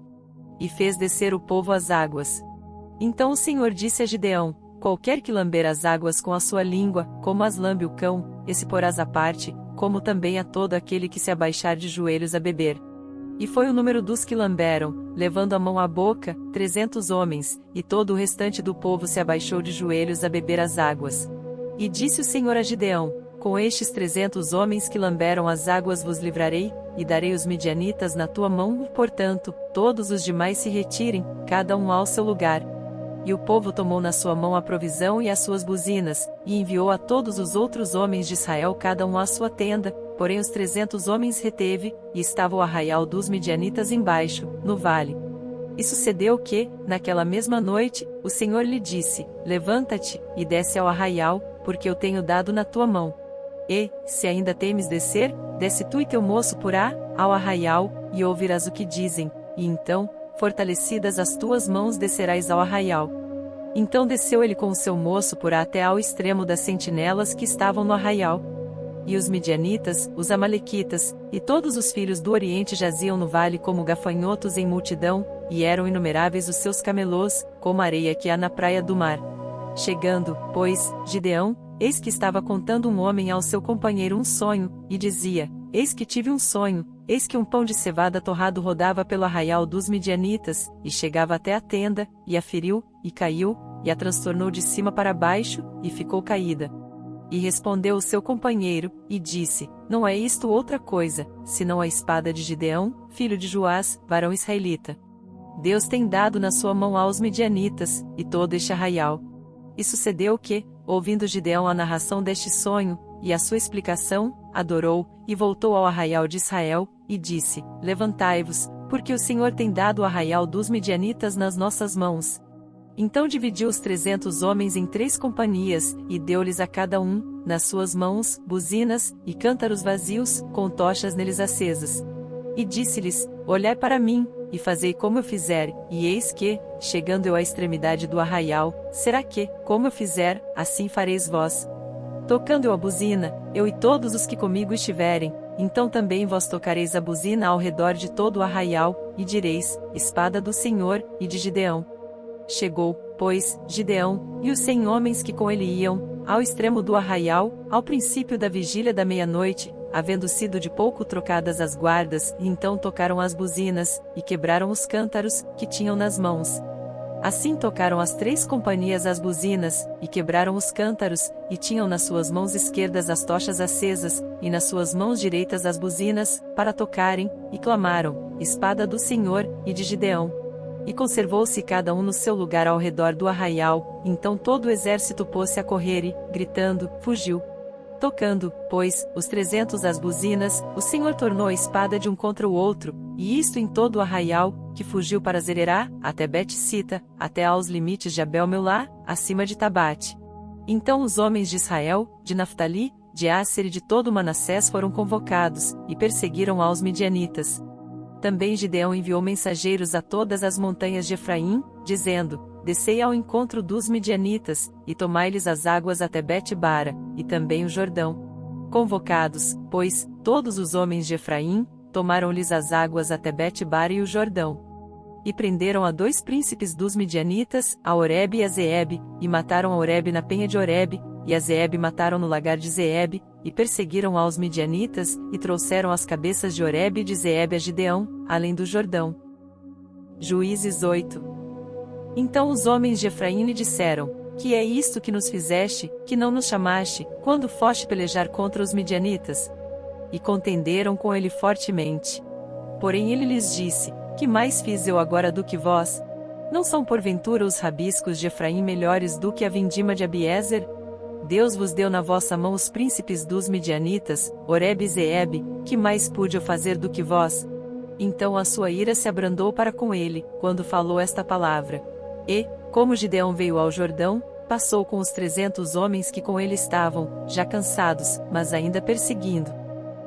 E fez descer o povo às águas. Então o Senhor disse a Gideão: Qualquer que lamber as águas com a sua língua, como as lambe o cão, esse porás à parte, como também a todo aquele que se abaixar de joelhos a beber. E foi o número dos que lamberam, levando a mão à boca, 300 homens, e todo o restante do povo se abaixou de joelhos a beber as águas. E disse o Senhor a Gideão: Com estes 300 homens que lamberam as águas vos livrarei, e darei os midianitas na tua mão, portanto, todos os demais se retirem, cada um ao seu lugar. E o povo tomou na sua mão a provisão e as suas buzinas, e enviou a todos os outros homens de Israel cada um à sua tenda, porém os 300 homens reteve, e estava o arraial dos midianitas embaixo, no vale. E sucedeu que, naquela mesma noite, o Senhor lhe disse: Levanta-te, e desce ao arraial, porque eu tenho dado na tua mão. E, se ainda temes descer, desce tu e teu moço ao arraial, e ouvirás o que dizem, e então, fortalecidas as tuas mãos descerás ao arraial. Então desceu ele com o seu moço até ao extremo das sentinelas que estavam no arraial. E os midianitas, os amalequitas, e todos os filhos do Oriente jaziam no vale como gafanhotos em multidão, e eram inumeráveis os seus camelôs, como a areia que há na praia do mar. Chegando, pois, Gideão, eis que estava contando um homem ao seu companheiro um sonho, e dizia: Eis que tive um sonho, eis que um pão de cevada torrado rodava pelo arraial dos midianitas, e chegava até a tenda, e a feriu, e caiu, e a transtornou de cima para baixo, e ficou caída. E respondeu o seu companheiro, e disse, não é isto outra coisa, senão a espada de Gideão, filho de Joás, varão israelita. Deus tem dado na sua mão aos midianitas, e todo este arraial. E sucedeu que, ouvindo Gideão a narração deste sonho, e a sua explicação, adorou, e voltou ao arraial de Israel, e disse, levantai-vos, porque o Senhor tem dado o arraial dos midianitas nas nossas mãos. Então dividiu os 300 homens em 3 companhias, e deu-lhes a cada um, nas suas mãos, buzinas, e cântaros vazios, com tochas neles acesas. E disse-lhes, olhai para mim, e fazei como eu fizer, e eis que, chegando eu à extremidade do arraial, será que, como eu fizer, assim fareis vós. Tocando eu a buzina, eu e todos os que comigo estiverem, então também vós tocareis a buzina ao redor de todo o arraial, e direis, espada do Senhor, e de Gideão. Chegou, pois, Gideão, e os 100 homens que com ele iam, ao extremo do arraial, ao princípio da vigília da meia-noite, havendo sido de pouco trocadas as guardas, e então tocaram as buzinas, e quebraram os cântaros, que tinham nas mãos. Assim tocaram as 3 companhias as buzinas, e quebraram os cântaros, e tinham nas suas mãos esquerdas as tochas acesas, e nas suas mãos direitas as buzinas, para tocarem, e clamaram, espada do Senhor, e de Gideão. E conservou-se cada um no seu lugar ao redor do arraial, então todo o exército pôs-se a correr e, gritando, fugiu. Tocando, pois, os 300 as buzinas, o Senhor tornou a espada de um contra o outro, e isto em todo o arraial, que fugiu para Zererá, até Bet-Sita, até aos limites de Abel-Meolá, acima de Tabate. Então os homens de Israel, de Naftali, de Asser e de todo Manassés foram convocados, e perseguiram aos midianitas. Também Gideão enviou mensageiros a todas as montanhas de Efraim, dizendo, descei ao encontro dos midianitas, e tomai-lhes as águas até Bet-Bara, e também o Jordão. Convocados, pois, todos os homens de Efraim, tomaram-lhes as águas até Bet-Bara e o Jordão. E prenderam a 2 príncipes dos midianitas, a Oreb e a Zeeb, e mataram a Oreb na penha de Oreb, e a Zeeb mataram no lagar de Zeeb, e perseguiram aos midianitas, e trouxeram as cabeças de Oreb e de Zeeb a Gideão, além do Jordão. Juízes 8. Então os homens de Efraim lhe disseram, que é isto que nos fizeste, que não nos chamaste, quando foste pelejar contra os midianitas? E contenderam com ele fortemente. Porém ele lhes disse, que mais fiz eu agora do que vós? Não são porventura os rabiscos de Efraim melhores do que a vindima de Abiezer? Deus vos deu na vossa mão os príncipes dos midianitas, Oreb e Zeeb, que mais pude eu fazer do que vós? Então a sua ira se abrandou para com ele, quando falou esta palavra. E, como Gideão veio ao Jordão, passou com os 300 homens que com ele estavam, já cansados, mas ainda perseguindo.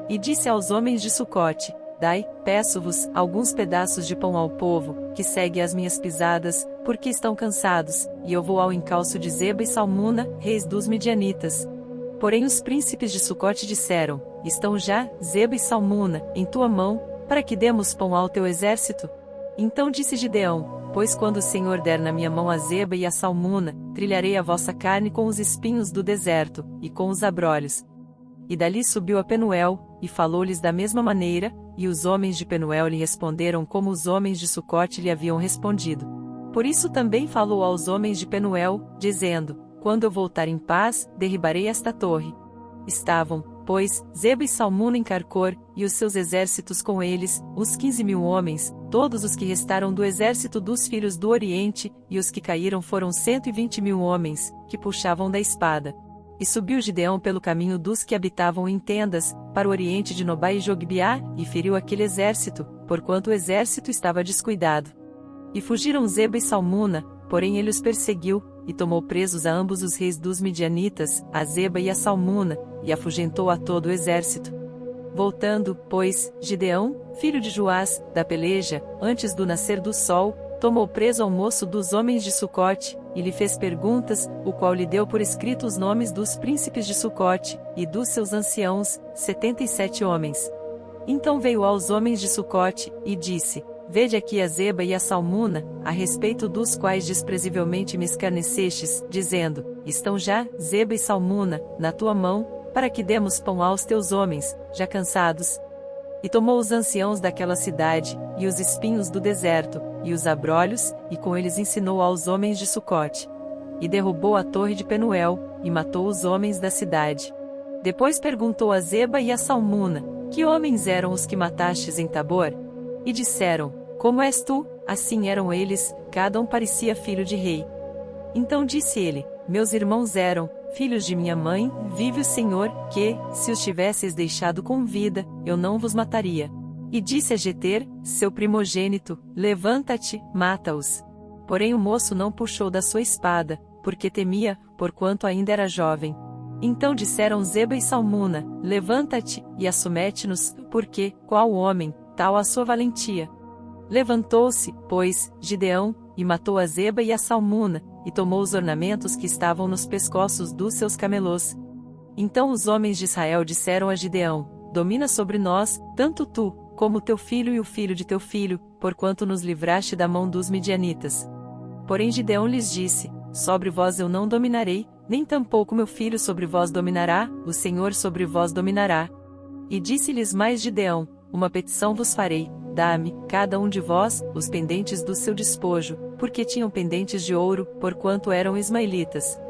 E disse aos homens de Sucote, dai, peço-vos, alguns pedaços de pão ao povo, que segue as minhas pisadas, porque estão cansados, e eu vou ao encalço de Zeba e Salmuna, reis dos midianitas. Porém os príncipes de Sucote disseram, estão já, Zeba e Salmuna, em tua mão, para que demos pão ao teu exército? Então disse Gideão, pois quando o Senhor der na minha mão a Zeba e a Salmuna, trilharei a vossa carne com os espinhos do deserto, e com os abrolhos. E dali subiu a Penuel, e falou-lhes da mesma maneira, e os homens de Penuel lhe responderam como os homens de Sucote lhe haviam respondido. Por isso também falou aos homens de Penuel, dizendo, quando eu voltar em paz, derribarei esta torre. Estavam, pois, Zeba e Salmuna em Carcor, e os seus exércitos com eles, os 15.000 homens, todos os que restaram do exército dos filhos do Oriente, e os que caíram foram 120.000 homens, que puxavam da espada. E subiu Gideão pelo caminho dos que habitavam em tendas, para o oriente de Nobá e Jogbiá, e feriu aquele exército, porquanto o exército estava descuidado. E fugiram Zeba e Salmuna, porém ele os perseguiu, e tomou presos a ambos os reis dos midianitas, a Zeba e a Salmuna, e afugentou a todo o exército. Voltando, pois, Gideão, filho de Joás, da peleja, antes do nascer do sol, tomou preso ao moço dos homens de Sucote, e lhe fez perguntas, o qual lhe deu por escrito os nomes dos príncipes de Sucote, e dos seus anciãos, 77 homens. Então veio aos homens de Sucote, e disse, vede aqui a Zeba e a Salmuna, a respeito dos quais desprezivelmente me escarnecestes, dizendo, estão já, Zeba e Salmuna, na tua mão, para que demos pão aos teus homens, já cansados. E tomou os anciãos daquela cidade, e os espinhos do deserto, e os abrolhos, e com eles ensinou aos homens de Sucote. E derrubou a torre de Penuel, e matou os homens da cidade. Depois perguntou a Zeba e a Salmuna: Que homens eram os que matastes em Tabor? E disseram: Como és tu? Assim eram eles, cada um parecia filho de rei. Então disse ele: Meus irmãos eram filhos de minha mãe, vive o Senhor, que, se os tivesseis deixado com vida, eu não vos mataria. E disse a Jeter, seu primogênito: Levanta-te, mata-os. Porém o moço não puxou da sua espada, porque temia, porquanto ainda era jovem. Então disseram Zeba e Salmuna: Levanta-te, e assumete-nos, porque, qual homem, tal a sua valentia. Levantou-se, pois, Gideão, e matou a Zeba e a Salmuna, e tomou os ornamentos que estavam nos pescoços dos seus camelôs. Então os homens de Israel disseram a Gideão: Domina sobre nós, tanto tu, como teu filho e o filho de teu filho, porquanto nos livraste da mão dos midianitas. Porém Gideão lhes disse: Sobre vós eu não dominarei, nem tampouco meu filho sobre vós dominará, o Senhor sobre vós dominará. E disse-lhes mais Gideão: Uma petição vos farei, dá-me, cada um de vós, os pendentes do seu despojo, porque tinham pendentes de ouro, porquanto eram ismaelitas.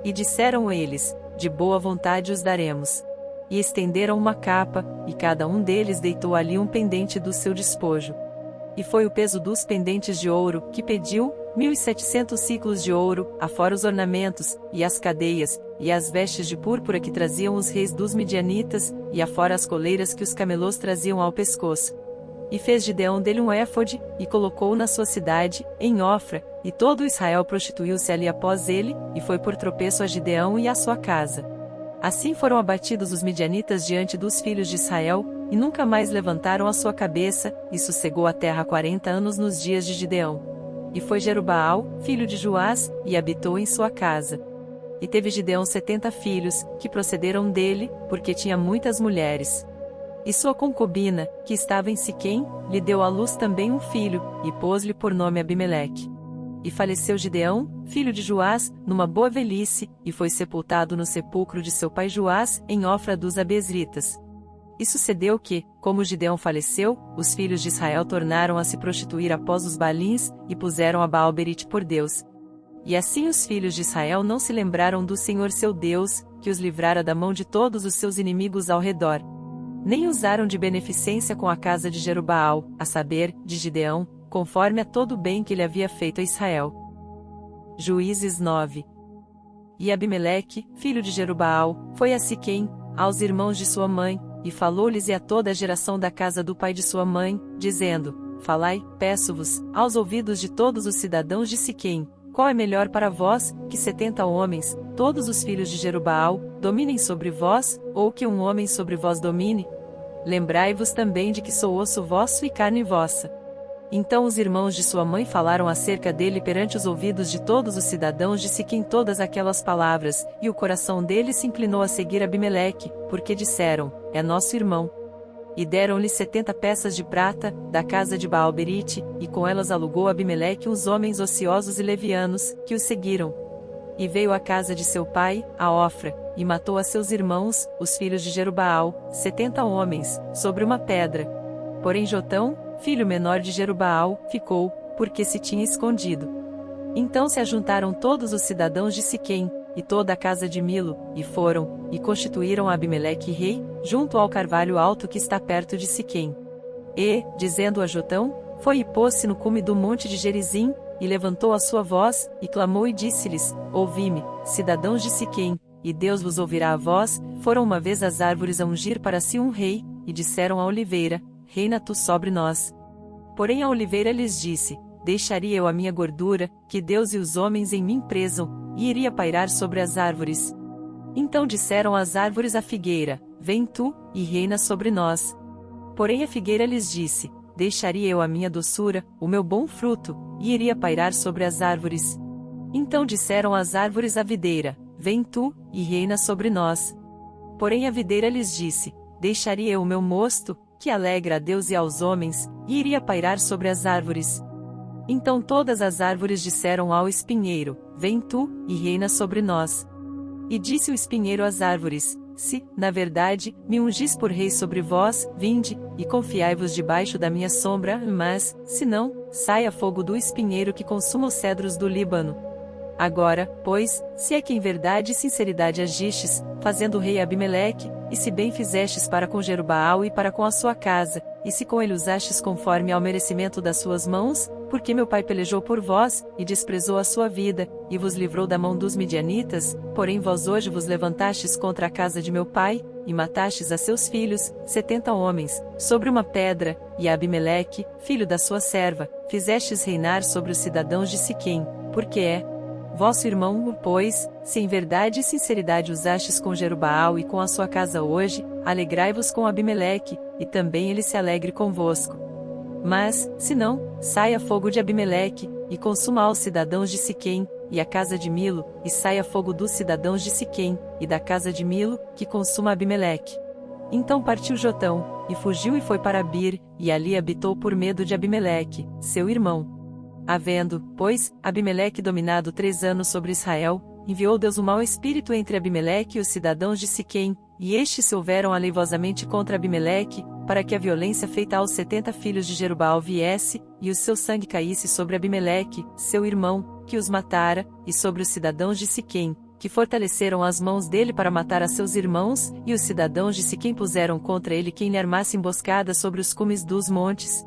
E disseram eles: De boa vontade os daremos. E estenderam uma capa, e cada um deles deitou ali um pendente do seu despojo. E foi o peso dos pendentes de ouro, que pediu, 1.700 ciclos de ouro, afora os ornamentos, e as cadeias, e as vestes de púrpura que traziam os reis dos midianitas, e afora as coleiras que os camelôs traziam ao pescoço. E fez Gideão dele um éfode, e colocou-o na sua cidade, em Ofra, e todo Israel prostituiu-se ali após ele, e foi por tropeço a Gideão e à sua casa. Assim foram abatidos os midianitas diante dos filhos de Israel, e nunca mais levantaram a sua cabeça, e sossegou a terra 40 anos nos dias de Gideão. E foi Jerubaal, filho de Joás, e habitou em sua casa. E teve Gideão 70 filhos, que procederam dele, porque tinha muitas mulheres. E sua concubina, que estava em Siquém, lhe deu à luz também um filho, e pôs-lhe por nome Abimeleque. E faleceu Gideão, filho de Joás, numa boa velhice, e foi sepultado no sepulcro de seu pai Joás, em Ofra dos Abesritas. E sucedeu que, como Gideão faleceu, os filhos de Israel tornaram a se prostituir após os Baalins, e puseram a Baal-berite por Deus. E assim os filhos de Israel não se lembraram do Senhor seu Deus, que os livrara da mão de todos os seus inimigos ao redor. Nem usaram de beneficência com a casa de Jerubaal, a saber, de Gideão, conforme a todo o bem que ele havia feito a Israel. Juízes 9. E Abimeleque, filho de Jerubaal, foi a Siquém, aos irmãos de sua mãe, e falou-lhes e a toda a geração da casa do pai de sua mãe, dizendo: Falai, peço-vos, aos ouvidos de todos os cidadãos de Siquém, qual é melhor para vós, que 70 homens, todos os filhos de Jerubaal, dominem sobre vós, ou que um homem sobre vós domine? Lembrai-vos também de que sou osso vosso e carne vossa. Então os irmãos de sua mãe falaram acerca dele perante os ouvidos de todos os cidadãos de Siquém todas aquelas palavras, e o coração dele se inclinou a seguir Abimeleque, porque disseram: É nosso irmão. E deram-lhe 70 peças de prata, da casa de Baal-berite, e com elas alugou Abimeleque uns homens ociosos e levianos, que o seguiram. E veio à casa de seu pai, a Ofra, e matou a seus irmãos, os filhos de Jerubaal, 70 homens, sobre uma pedra. Porém Jotão, filho menor de Jerubaal, ficou, porque se tinha escondido. Então se ajuntaram todos os cidadãos de Siquém, e toda a casa de Milo, e foram, e constituíram Abimeleque rei, junto ao carvalho alto que está perto de Siquém. E, dizendo a Jotão, foi e pôs-se no cume do monte de Gerizim, e levantou a sua voz, e clamou e disse-lhes: Ouvi-me, cidadãos de Siquém, e Deus vos ouvirá a vós. Foram uma vez as árvores a ungir para si um rei, e disseram à oliveira: Reina tu sobre nós. Porém a oliveira lhes disse: Deixaria eu a minha gordura, que Deus e os homens em mim presam, e iria pairar sobre as árvores. Então disseram as árvores à figueira: Vem tu, e reina sobre nós. Porém a figueira lhes disse: Deixaria eu a minha doçura, o meu bom fruto, e iria pairar sobre as árvores. Então disseram as árvores à videira: Vem tu, e reina sobre nós. Porém a videira lhes disse: Deixaria eu o meu mosto, que alegra a Deus e aos homens, e iria pairar sobre as árvores. Então todas as árvores disseram ao espinheiro: Vem tu, e reina sobre nós. E disse o espinheiro às árvores: se, na verdade, me ungis por rei sobre vós, vinde, e confiai-vos debaixo da minha sombra, mas, se não, saia fogo do espinheiro que consuma os cedros do Líbano. Agora, pois, se é que em verdade e sinceridade agistes, fazendo o rei Abimeleque, e se bem fizestes para com Jerubaal e para com a sua casa, e se com ele usastes conforme ao merecimento das suas mãos, porque meu pai pelejou por vós, e desprezou a sua vida, e vos livrou da mão dos midianitas, porém vós hoje vos levantastes contra a casa de meu pai, e matastes a seus filhos, 70 homens, sobre uma pedra, e a Abimeleque, filho da sua serva, fizestes reinar sobre os cidadãos de Siquém, porque é vosso irmão, pois, se em verdade e sinceridade usastes com Jerubaal e com a sua casa hoje, alegrai-vos com Abimeleque, e também ele se alegre convosco. Mas, se não, saia fogo de Abimeleque, e consuma aos cidadãos de Siquém, e a casa de Milo, e saia fogo dos cidadãos de Siquém, e da casa de Milo, que consuma Abimeleque. Então partiu Jotão, e fugiu e foi para Bir, e ali habitou por medo de Abimeleque, seu irmão. Havendo, pois, Abimeleque dominado 3 anos sobre Israel, enviou Deus um mau espírito entre Abimeleque e os cidadãos de Siquém, e estes se houveram aleivosamente contra Abimeleque, para que a violência feita aos 70 filhos de Jerubaal viesse, e o seu sangue caísse sobre Abimeleque, seu irmão, que os matara, e sobre os cidadãos de Siquém, que fortaleceram as mãos dele para matar a seus irmãos, e os cidadãos de Siquém puseram contra ele quem lhe armasse emboscada sobre os cumes dos montes.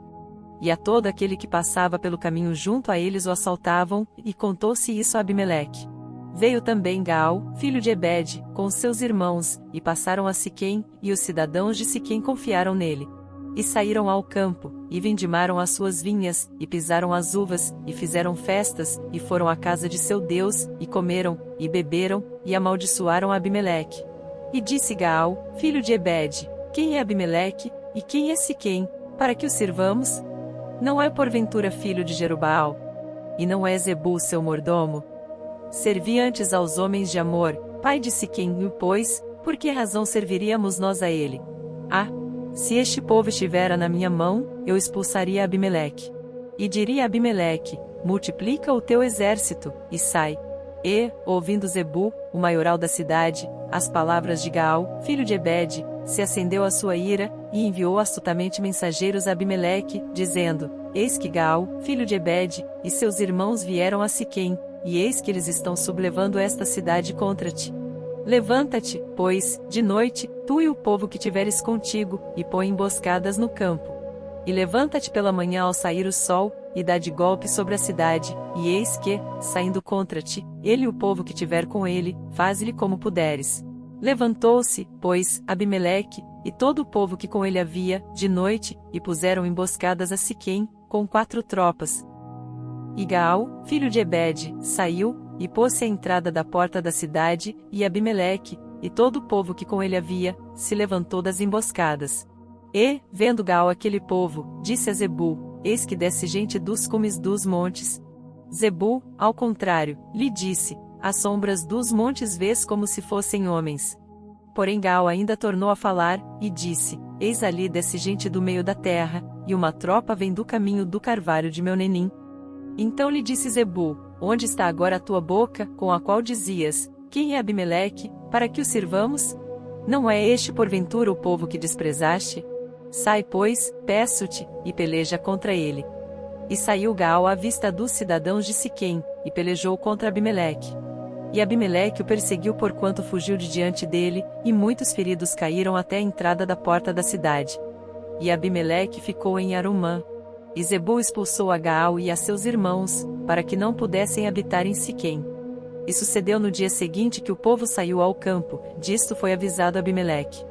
E a todo aquele que passava pelo caminho junto a eles o assaltavam, e contou-se isso a Abimeleque. Veio também Gaal, filho de Ebed, com seus irmãos, e passaram a Siquém, e os cidadãos de Siquém confiaram nele. E saíram ao campo, e vindimaram as suas vinhas, e pisaram as uvas, e fizeram festas, e foram à casa de seu Deus, e comeram, e beberam, e amaldiçoaram Abimeleque. E disse Gaal, filho de Ebed: Quem é Abimeleque, e quem é Siquém, para que o sirvamos? Não é porventura filho de Jerubaal? E não é Zebul seu mordomo? Servi antes aos homens de Amor, pai de Siquém, pois, por que razão serviríamos nós a ele? Ah! Se este povo estivera na minha mão, eu expulsaria Abimeleque. E diria a Abimeleque: multiplica o teu exército, e sai. E, ouvindo Zebul, o maioral da cidade, as palavras de Gaal, filho de Ebed, se acendeu a sua ira, e enviou astutamente mensageiros a Abimeleque, dizendo: Eis que Gaal, filho de Ebed, e seus irmãos vieram a Siquém, e eis que eles estão sublevando esta cidade contra ti. Levanta-te, pois, de noite, tu e o povo que tiveres contigo, e põe emboscadas no campo. E levanta-te pela manhã ao sair o sol, e dá de golpe sobre a cidade, e eis que, saindo contra ti, ele e o povo que tiver com ele, faze-lhe como puderes. Levantou-se, pois, Abimeleque, e todo o povo que com ele havia, de noite, e puseram emboscadas a Siquém, com 4 tropas. E Gaal, filho de Ebed, saiu, e pôs-se à entrada da porta da cidade, e Abimeleque, e todo o povo que com ele havia, se levantou das emboscadas. E, vendo Gaal aquele povo, disse a Zebul: Eis que desce gente dos cumes dos montes. Zebul, ao contrário, lhe disse: As sombras dos montes vês como se fossem homens. Porém Gaal ainda tornou a falar, e disse: Eis ali desce gente do meio da terra, e uma tropa vem do caminho do carvalho de Meunenim. Então lhe disse Zebul: Onde está agora a tua boca, com a qual dizias: Quem é Abimeleque, para que o sirvamos? Não é este porventura o povo que desprezaste? Sai, pois, peço-te, e peleja contra ele. E saiu Gaal à vista dos cidadãos de Siquém, e pelejou contra Abimeleque. E Abimeleque o perseguiu porquanto fugiu de diante dele, e muitos feridos caíram até a entrada da porta da cidade. E Abimeleque ficou em Arumã. E Zebul expulsou a Gaal e a seus irmãos, para que não pudessem habitar em Siquém. E sucedeu no dia seguinte que o povo saiu ao campo, disto foi avisado Abimeleque.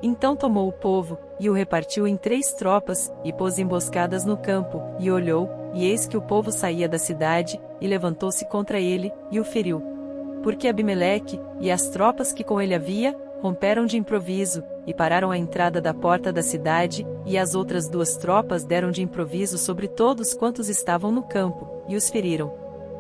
Então tomou o povo, e o repartiu em 3 tropas, e pôs emboscadas no campo, e olhou, e eis que o povo saía da cidade, e levantou-se contra ele, e o feriu. Porque Abimeleque, e as tropas que com ele havia, romperam de improviso, e pararam à entrada da porta da cidade, e as outras 2 tropas deram de improviso sobre todos quantos estavam no campo, e os feriram.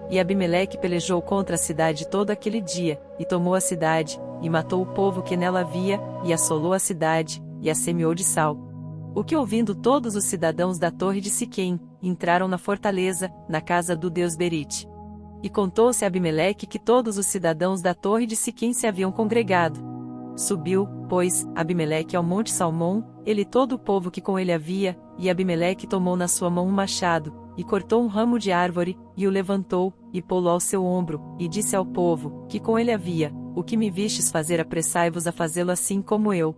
E Abimeleque pelejou contra a cidade todo aquele dia, e tomou a cidade, e matou o povo que nela havia, e assolou a cidade, e a semeou de sal. O que ouvindo todos os cidadãos da torre de Siquém, entraram na fortaleza, na casa do deus Berite. E contou-se a Abimeleque que todos os cidadãos da torre de Siquém se haviam congregado. Subiu, pois, Abimeleque ao monte Salmão, ele e todo o povo que com ele havia, e Abimeleque tomou na sua mão um machado, e cortou um ramo de árvore, e o levantou, e pô-lo ao seu ombro, e disse ao povo, que com ele havia: o que me vistes fazer, apressai-vos a fazê-lo assim como eu.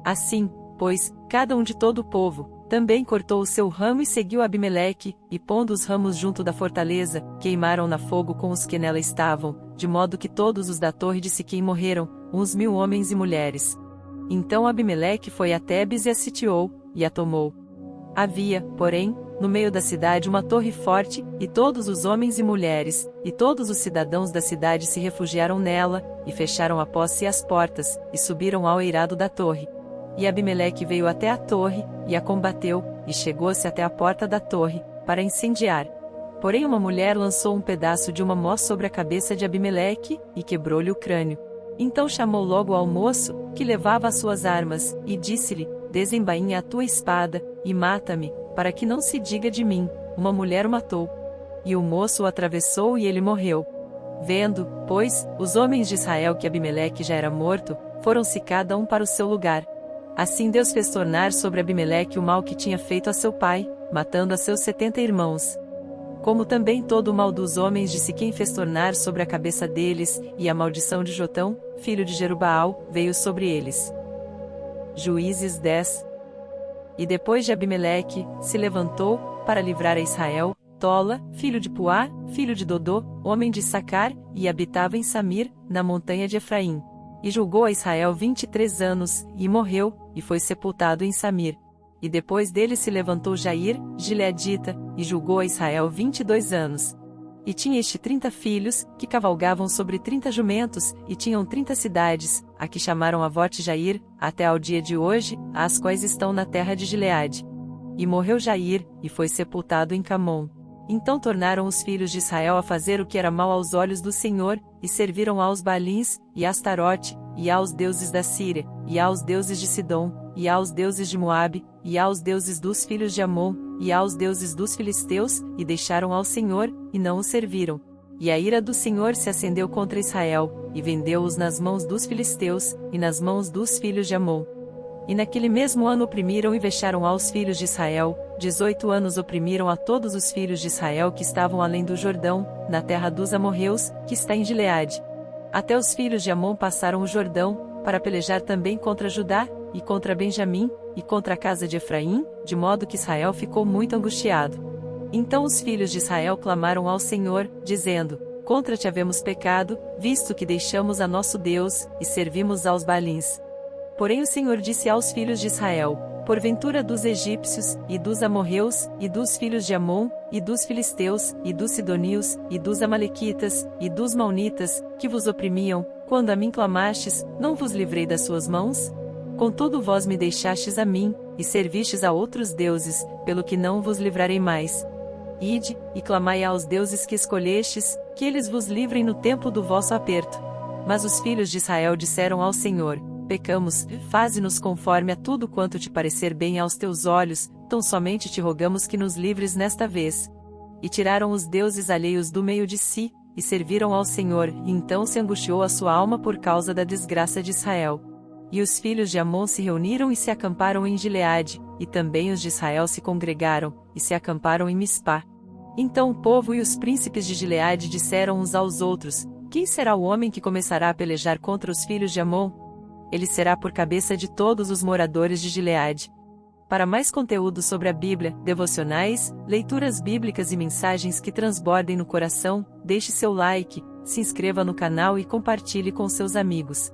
Assim, pois, cada um de todo o povo, também cortou o seu ramo e seguiu Abimeleque, e pondo os ramos junto da fortaleza, queimaram na fogo com os que nela estavam, de modo que todos os da torre de Siquém morreram, uns 1000 homens e mulheres. Então Abimeleque foi a Tebes e a sitiou, e a tomou. Havia, porém, no meio da cidade uma torre forte, e todos os homens e mulheres, e todos os cidadãos da cidade se refugiaram nela, e fecharam a posse e as portas, e subiram ao eirado da torre. E Abimeleque veio até a torre, e a combateu, e chegou-se até a porta da torre, para incendiar. Porém uma mulher lançou um pedaço de uma mó sobre a cabeça de Abimeleque, e quebrou-lhe o crânio. Então chamou logo ao moço, que levava as suas armas, e disse-lhe: desembainha a tua espada, e mata-me, para que não se diga de mim, uma mulher o matou. E o moço o atravessou e ele morreu. Vendo, pois, os homens de Israel que Abimeleque já era morto, foram-se cada um para o seu lugar. Assim Deus fez tornar sobre Abimeleque o mal que tinha feito a seu pai, matando a seus 70 irmãos. Como também todo o mal dos homens de Siquém fez tornar sobre a cabeça deles, e a maldição de Jotão, filho de Jerubaal, veio sobre eles. Juízes 10. E depois de Abimeleque, se levantou, para livrar a Israel, Tola, filho de Puá, filho de Dodô, homem de Issacar, e habitava em Samir, na montanha de Efraim. E julgou a Israel 23 anos, e morreu, e foi sepultado em Samir. E depois dele se levantou Jair, gileadita, e julgou a Israel 22 anos. E tinha este 30 filhos, que cavalgavam sobre 30 jumentos, e tinham 30 cidades, a que chamaram Avote Jair, até ao dia de hoje, as quais estão na terra de Gileade. E morreu Jair, e foi sepultado em Camom. Então tornaram os filhos de Israel a fazer o que era mal aos olhos do Senhor, e serviram aos Baalins, e a Astarote, e aos deuses da Síria, e aos deuses de Sidom, e aos deuses de Moabe, e aos deuses dos filhos de Amon, e aos deuses dos filisteus, e deixaram ao Senhor, e não o serviram. E a ira do Senhor se acendeu contra Israel, e vendeu-os nas mãos dos filisteus, e nas mãos dos filhos de Amon. E naquele mesmo ano oprimiram e vexaram aos filhos de Israel, 18 anos oprimiram a todos os filhos de Israel que estavam além do Jordão, na terra dos amorreus, que está em Gileade. Até os filhos de Amon passaram o Jordão, para pelejar também contra Judá, e contra Benjamim, e contra a casa de Efraim, de modo que Israel ficou muito angustiado. Então os filhos de Israel clamaram ao Senhor, dizendo: contra te havemos pecado, visto que deixamos a nosso Deus, e servimos aos Baalins. Porém o Senhor disse aos filhos de Israel: porventura dos egípcios, e dos amorreus, e dos filhos de Amon, e dos filisteus, e dos sidonios, e dos amalequitas, e dos maonitas, que vos oprimiam, quando a mim clamastes, não vos livrei das suas mãos? Contudo vós me deixastes a mim, e servistes a outros deuses, pelo que não vos livrarei mais. Ide, e clamai aos deuses que escolhestes, que eles vos livrem no tempo do vosso aperto. Mas os filhos de Israel disseram ao Senhor: pecamos, faze-nos conforme a tudo quanto te parecer bem aos teus olhos, tão somente te rogamos que nos livres nesta vez. E tiraram os deuses alheios do meio de si, e serviram ao Senhor, e então se angustiou a sua alma por causa da desgraça de Israel. E os filhos de Amon se reuniram e se acamparam em Gileade, e também os de Israel se congregaram, e se acamparam em Mispá. Então o povo e os príncipes de Gileade disseram uns aos outros: quem será o homem que começará a pelejar contra os filhos de Amon? Ele será por cabeça de todos os moradores de Gileade. Para mais conteúdo sobre a Bíblia, devocionais, leituras bíblicas e mensagens que transbordem no coração, deixe seu like, se inscreva no canal e compartilhe com seus amigos.